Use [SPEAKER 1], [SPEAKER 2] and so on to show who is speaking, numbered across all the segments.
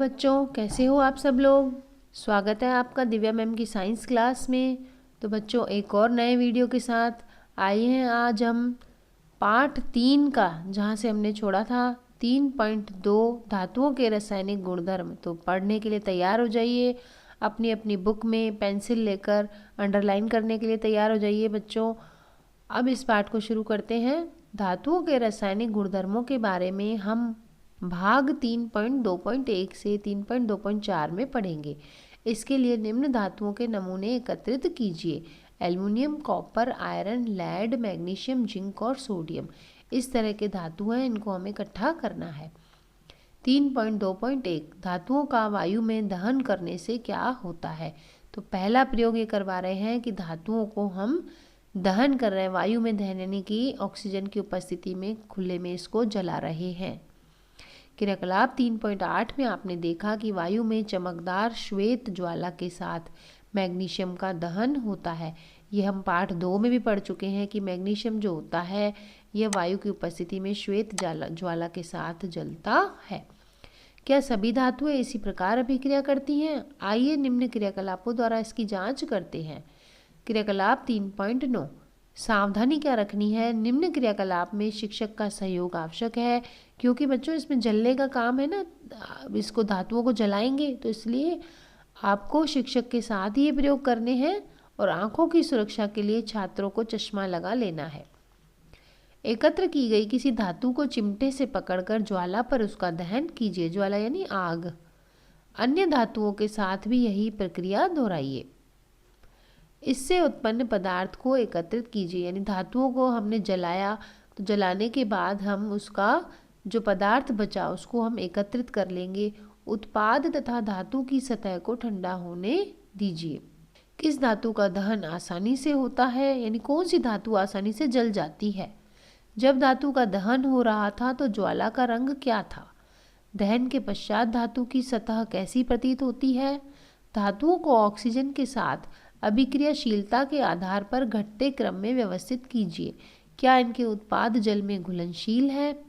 [SPEAKER 1] बच्चों, कैसे हो आप सब लोग। स्वागत है आपका दिव्या मैम की साइंस क्लास में। तो बच्चों, एक और नए वीडियो के साथ आए हैं आज हम पाठ 3 का, जहाँ से हमने छोड़ा था 3.2 धातुओं के रासायनिक गुणधर्म। तो पढ़ने के लिए तैयार हो जाइए, अपनी अपनी बुक में पेंसिल लेकर अंडरलाइन करने के लिए तैयार हो जाइए बच्चों। अब इस पाठ को शुरू करते हैं। धातुओं के रासायनिक गुणधर्मों के बारे में हम भाग 3.2.1 से 3.2.4 में पढ़ेंगे। इसके लिए निम्न धातुओं के नमूने एकत्रित कीजिए। Aluminium, copper, iron, lead, magnesium, zinc और सोडियम। इस तरह के धातु हैं, इनको हमें इकट्ठा करना है। 3.2.1 धातुओं का वायु में दहन करने से क्या होता है। तो पहला प्रयोग ये करवा रहे हैं कि धातुओं को हम दहन कर रहे हैं, वायु में दहन यानी कि ऑक्सीजन की उपस्थिति में खुले में इसको जला रहे हैं। क्रियाकलाप 3.8 में आपने देखा कि वायु में चमकदार श्वेत ज्वाला के साथ मैग्नीशियम का दहन होता है। ये हम पाठ 2 में भी पढ़ चुके हैं कि मैग्नीशियम जो होता है यह वायु की उपस्थिति में श्वेत ज्वाला के साथ जलता है। क्या सभी धातुएं इसी प्रकार अभिक्रिया करती हैं? आइए निम्न क्रियाकलापों द्वारा इसकी जांच करते हैं। क्रियाकलाप 3.9 सावधानी क्या रखनी है। निम्न क्रियाकलाप में शिक्षक का सहयोग आवश्यक है, क्योंकि बच्चों इसमें जलने का काम है ना, इसको धातुओं को जलाएंगे, तो इसलिए आपको शिक्षक के साथ ये प्रयोग करने हैं और आंखों की सुरक्षा के लिए छात्रों को चश्मा लगा लेना है। एकत्र की गई किसी धातु को चिमटे से पकड़कर ज्वाला पर उसका दहन कीजिए। ज्वाला यानी आग। अन्य धातुओं के साथ भी यही प्रक्रिया दोहराइए। इससे उत्पन्न पदार्थ को एकत्रित कीजिए, यानी धातुओं को हमने जलाया, तो जलाने के बाद हम उसका जो पदार्थ बचा उसको हम एकत्रित कर लेंगे। उत्पाद तथा धातु की सतह को ठंडा होने दीजिए। किस धातु का दहन आसानी से होता है, यानी कौन सी धातु आसानी से जल जाती है। जब धातु का दहन हो रहा था तो ज्वाला का रंग क्या था। दहन के पश्चात धातु की सतह कैसी प्रतीत होती है। धातुओं को ऑक्सीजन के साथ अभिक्रियाशीलता के आधार पर घटते क्रम में व्यवस्थित कीजिए। क्या इनके उत्पाद जल में घुलनशील है।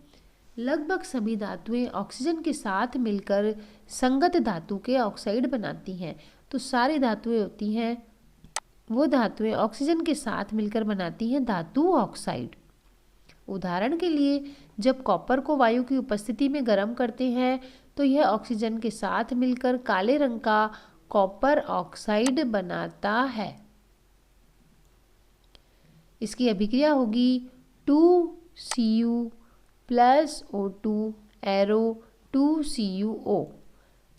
[SPEAKER 1] लगभग सभी धातुएं ऑक्सीजन के साथ मिलकर संगत धातु के ऑक्साइड बनाती हैं। तो सारी धातुएं होती हैं, वो धातुएं ऑक्सीजन के साथ मिलकर बनाती हैं धातु ऑक्साइड। उदाहरण के लिए, जब कॉपर को वायु की उपस्थिति में गर्म करते हैं तो यह ऑक्सीजन के साथ मिलकर काले रंग का कॉपर ऑक्साइड बनाता है। इसकी अभिक्रिया होगी 2Cu + O2 एरो 2CuO,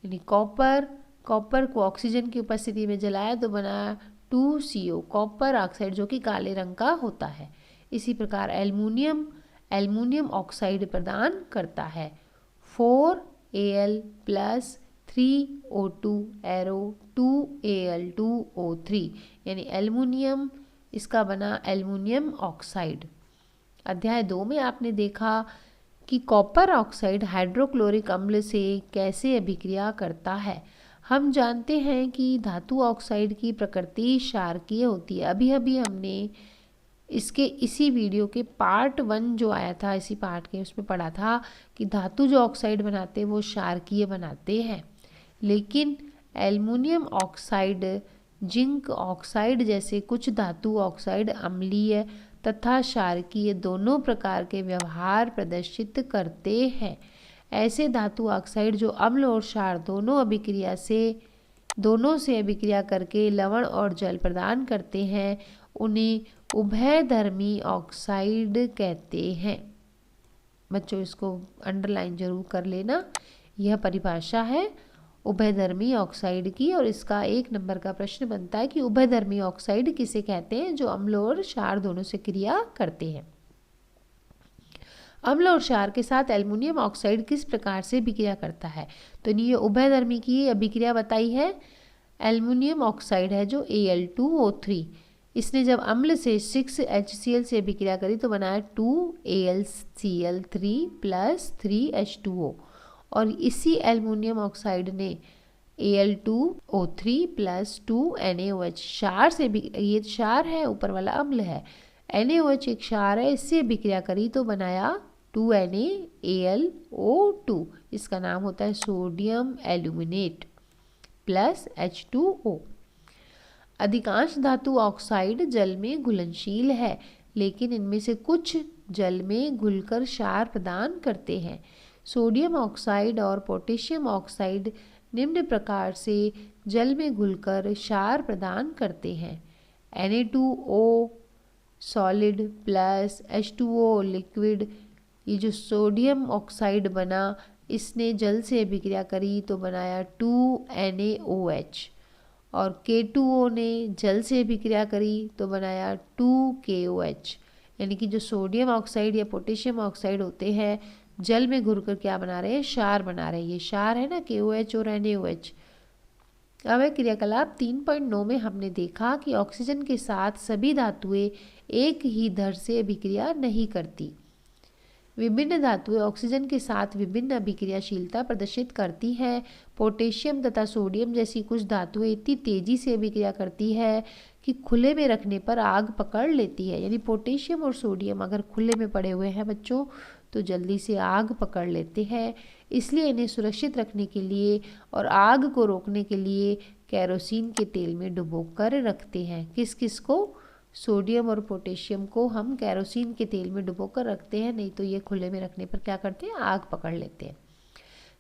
[SPEAKER 1] यानी कॉपर को ऑक्सीजन की उपस्थिति में जलाया तो बना 2CO कॉपर ऑक्साइड, जो कि काले रंग का होता है। इसी प्रकार एल्युमिनियम ऑक्साइड प्रदान करता है 4Al + 3O2 एरो 2Al2O3, यानी एल्युमिनियम, इसका बना एल्युमिनियम ऑक्साइड। अध्याय 2 में आपने देखा कि कॉपर ऑक्साइड हाइड्रोक्लोरिक अम्ल से कैसे अभिक्रिया करता है। हम जानते हैं कि धातु ऑक्साइड की प्रकृति क्षारकीय होती है। अभी अभी हमने इसके इसी वीडियो के पार्ट 1 जो आया था, इसी पार्ट के, उसमें पढ़ा था कि धातु जो ऑक्साइड बनाते हैं वो क्षारकीय बनाते हैं। लेकिन एल्युमिनियम ऑक्साइड, जिंक ऑक्साइड जैसे कुछ धातु ऑक्साइड अम्लीय तथा क्षारकीय दोनों प्रकार के व्यवहार प्रदर्शित करते हैं। ऐसे धातु ऑक्साइड जो अम्ल और क्षार दोनों से अभिक्रिया करके लवण और जल प्रदान करते हैं, उन्हें उभयधर्मी ऑक्साइड कहते हैं। बच्चों, इसको अंडरलाइन जरूर कर लेना। यह परिभाषा है उभयधर्मी ऑक्साइड की, और इसका 1 नंबर का प्रश्न बनता है कि उभयधर्मी ऑक्साइड किसे कहते हैं, जो अम्ल और क्षार दोनों से क्रिया करते हैं। अम्ल और क्षार के साथ एल्युमिनियम ऑक्साइड किस प्रकार से अभिक्रिया करता है। तो ये उभयधर्मी की अभिक्रिया बताई है। एल्युमिनियम ऑक्साइड है जो Al2O3, इसने जब अम्ल से 6HCl से अभिक्रिया करी तो बनाया 2AlCl3 + 3H2O, और इसी एल्युमिनियम ऑक्साइड ने Al2O3 + 2NaOH क्षार से भी, ये क्षार है, ऊपर वाला अम्ल है, NaOH एक क्षार है, इससे अभिक्रिया करी तो बनाया 2NaAlO2, इसका नाम होता है सोडियम एल्यूमिनेट प्लस H2O। अधिकांश धातु ऑक्साइड जल में घुलनशील है, लेकिन इनमें से कुछ जल में घुलकर क्षार प्रदान करते हैं। सोडियम ऑक्साइड और पोटेशियम ऑक्साइड निम्न प्रकार से जल में घुलकर क्षार प्रदान करते हैं। Na2O solid plus H2O liquid, ये जो सोडियम ऑक्साइड बना, इसने जल से अभिक्रिया करी तो बनाया 2NaOH, और K2O ने जल से अभिक्रिया करी तो बनाया 2KOH। यानी कि जो सोडियम ऑक्साइड या पोटेशियम ऑक्साइड होते हैं जल में घुलकर क्या बना रहे हैं, क्षार बना रहे हैं। ये क्षार है ना, KOH और NaOH। अब है क्रियाकलाप 3.9 में हमने देखा कि ऑक्सीजन के साथ सभी धातुएं एक ही दर से अभिक्रिया नहीं करती। विभिन्न धातुएं ऑक्सीजन के साथ विभिन्न अभिक्रियाशीलता प्रदर्शित करती हैं। पोटेशियम तथा सोडियम जैसी कुछ धातुएं इतनी तेजी से अभिक्रिया करती है कि खुले में रखने पर आग पकड़ लेती है। यानी पोटेशियम और सोडियम अगर खुले में पड़े हुए हैं बच्चों तो जल्दी से आग पकड़ लेते हैं। इसलिए इन्हें सुरक्षित रखने के लिए और आग को रोकने के लिए केरोसिन के तेल में डुबोकर रखते हैं। किस किस को? सोडियम और पोटेशियम को हम केरोसिन के तेल में डुबोकर रखते हैं, नहीं तो ये खुले में रखने पर क्या करते हैं, आग पकड़ लेते हैं।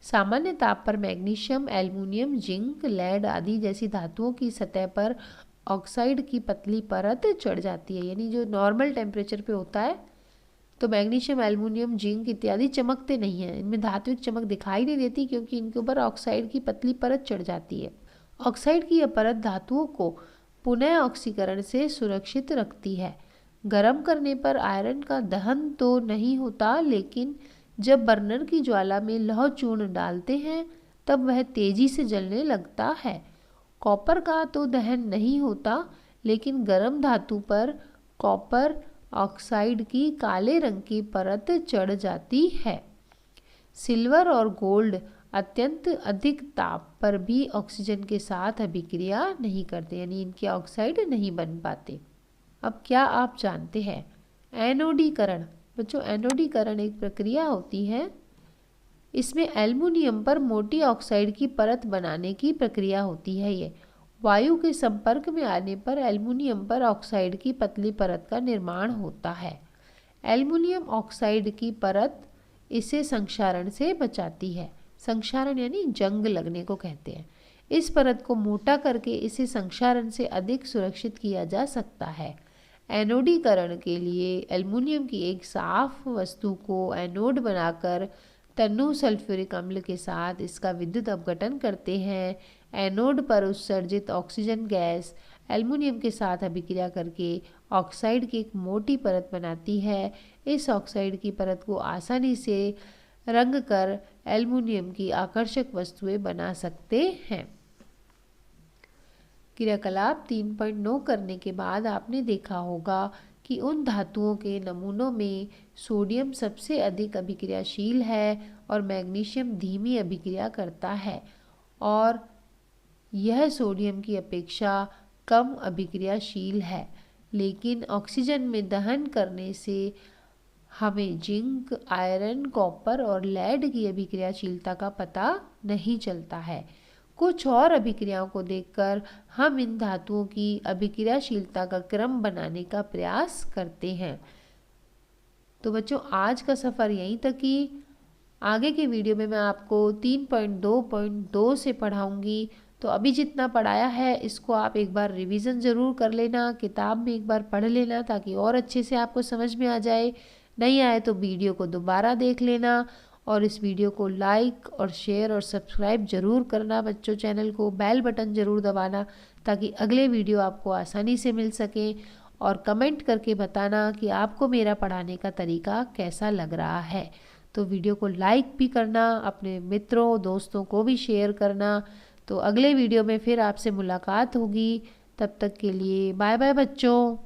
[SPEAKER 1] सामान्य ताप पर मैग्नीशियम, एल्युमिनियम, जिंक, लेड आदि जैसी धातुओं की सतह पर ऑक्साइड की पतली परत चढ़ जाती है। यानी जो नॉर्मल टेम्परेचर पे होता है तो मैग्नीशियम, एल्युमिनियम, जिंक इत्यादि चमकते नहीं हैं, इनमें धात्विक चमक दिखाई नहीं देती क्योंकि इनके ऊपर ऑक्साइड की पतली परत चढ़ जाती है। ऑक्साइड की यह परत धातुओं को पुनः ऑक्सीकरण से सुरक्षित रखती है। गर्म करने पर आयरन का दहन तो नहीं होता, लेकिन जब बर्नर की ज्वाला में लौह चूर्ण डालते हैं तब वह तेजी से जलने लगता है। कॉपर का तो दहन नहीं होता, लेकिन गर्म धातु पर कॉपर ऑक्साइड की काले रंग की परत चढ़ जाती है। सिल्वर और गोल्ड अत्यंत अधिक ताप पर भी ऑक्सीजन के साथ अभिक्रिया नहीं करते, यानी इनके ऑक्साइड नहीं बन पाते। अब क्या आप जानते हैं एनोडीकरण? बच्चों, एनोडीकरण एक प्रक्रिया होती है, इसमें एल्युमिनियम पर मोटी ऑक्साइड की परत बनाने की प्रक्रिया होती है। ये वायु के संपर्क में आने पर एल्युमिनियम पर ऑक्साइड की पतली परत का निर्माण होता है। एल्युमिनियम ऑक्साइड की परत इसे संक्षारण से बचाती है। संक्षारण यानी जंग लगने को कहते हैं। इस परत को मोटा करके इसे संक्षारण से अधिक सुरक्षित किया जा सकता है। एनोडीकरण के लिए एल्युमिनियम की एक साफ वस्तु को एनोड बनाकर तन्नु सल्फ्यूरिक अम्ल के साथ इसका विद्युत अपघटन करते हैं। एनोड पर उत्सर्जित ऑक्सीजन गैस एल्युमिनियम के साथ अभिक्रिया करके ऑक्साइड की एक मोटी परत बनाती है। इस ऑक्साइड की परत को आसानी से रंग कर एल्युमिनियम की आकर्षक वस्तुएं बना सकते हैं। क्रियाकलाप 3.9 करने के बाद आपने देखा होगा कि उन धातुओं के नमूनों में सोडियम सबसे अधिक अभिक्रियाशील है और मैग्नीशियम धीमी अभिक्रिया करता है, और यह सोडियम की अपेक्षा कम अभिक्रियाशील है। लेकिन ऑक्सीजन में दहन करने से हमें जिंक, आयरन, कॉपर और लेड की अभिक्रियाशीलता का पता नहीं चलता है। कुछ और अभिक्रियाओं को देखकर हम इन धातुओं की अभिक्रियाशीलता का क्रम बनाने का प्रयास करते हैं। तो बच्चों, आज का सफ़र यहीं तक ही। आगे के वीडियो में मैं आपको 3.2.2 से पढ़ाऊंगी। तो अभी जितना पढ़ाया है इसको आप एक बार रिवीजन ज़रूर कर लेना, किताब में एक बार पढ़ लेना ताकि और अच्छे से आपको समझ में आ जाए। नहीं आए तो वीडियो को दोबारा देख लेना, और इस वीडियो को लाइक और शेयर और सब्सक्राइब ज़रूर करना बच्चों। चैनल को बेल बटन ज़रूर दबाना ताकि अगले वीडियो आपको आसानी से मिल सके, और कमेंट करके बताना कि आपको मेरा पढ़ाने का तरीका कैसा लग रहा है। तो वीडियो को लाइक भी करना, अपने मित्रों दोस्तों को भी शेयर करना। तो अगले वीडियो में फिर आपसे मुलाकात होगी। तब तक के लिए बाय बाय बच्चों।